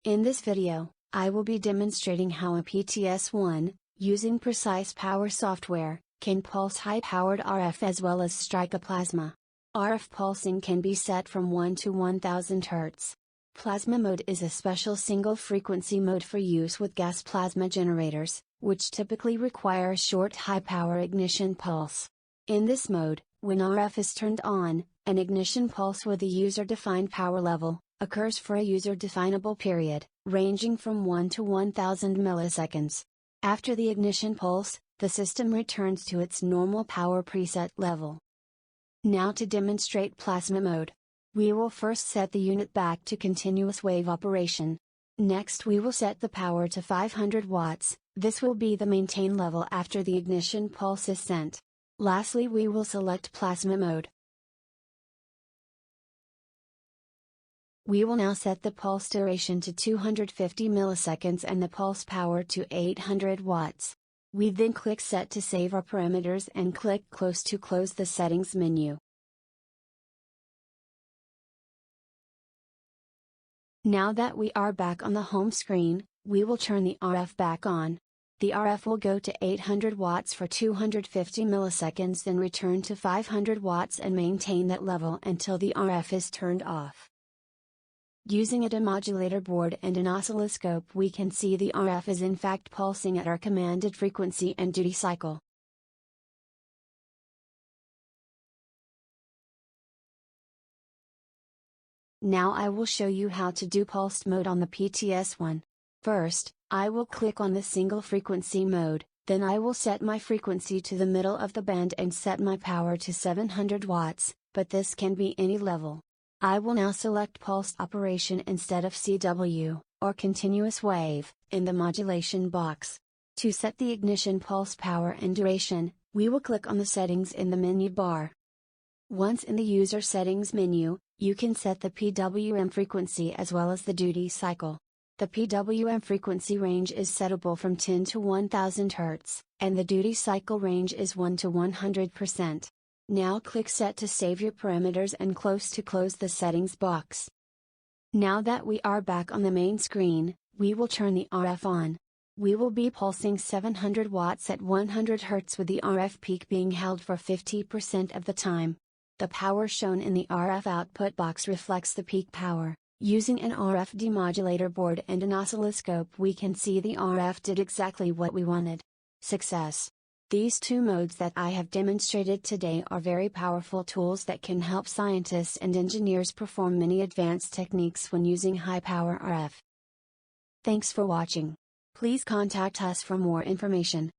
In this video, I will be demonstrating how a PTS-1, using PrecisePower software, can pulse high-powered RF as well as strike a plasma. RF pulsing can be set from 1 to 1000 Hz. Plasma mode is a special single-frequency mode for use with gas plasma generators, which typically require a short high-power ignition pulse. In this mode, when RF is turned on, an ignition pulse with a user-defined power level occurs for a user-definable period, ranging from 1 to 1000 milliseconds. After the ignition pulse, the system returns to its normal power preset level. Now to demonstrate plasma mode. We will first set the unit back to continuous wave operation. Next we will set the power to 500 watts, this will be the maintain level after the ignition pulse is sent. Lastly we will select plasma mode. We will now set the pulse duration to 250 milliseconds and the pulse power to 800 watts. We then click Set to save our parameters and click Close to close the settings menu. Now that we are back on the home screen, we will turn the RF back on. The RF will go to 800 watts for 250 milliseconds, then return to 500 watts and maintain that level until the RF is turned off. Using a demodulator board and an oscilloscope, we can see the RF is in fact pulsing at our commanded frequency and duty cycle. Now I will show you how to do pulsed mode on the PTS-1. First, I will click on the single frequency mode, then I will set my frequency to the middle of the band and set my power to 700 watts, but this can be any level. I will now select pulsed operation instead of CW, or continuous wave, in the modulation box. To set the ignition pulse power and duration, we will click on the settings in the menu bar. Once in the user settings menu, you can set the PWM frequency as well as the duty cycle. The PWM frequency range is settable from 10 to 1000 Hz, and the duty cycle range is 1 to 100%. Now click Set to save your parameters and Close to close the settings box. Now that we are back on the main screen, we will turn the RF on. We will be pulsing 700 watts at 100 Hz with the RF peak being held for 50% of the time. The power shown in the RF output box reflects the peak power. Using an RF demodulator board and an oscilloscope, we can see the RF did exactly what we wanted. Success! These two modes that I have demonstrated today are very powerful tools that can help scientists and engineers perform many advanced techniques when using high-power RF. Thanks for watching. Please contact us for more information.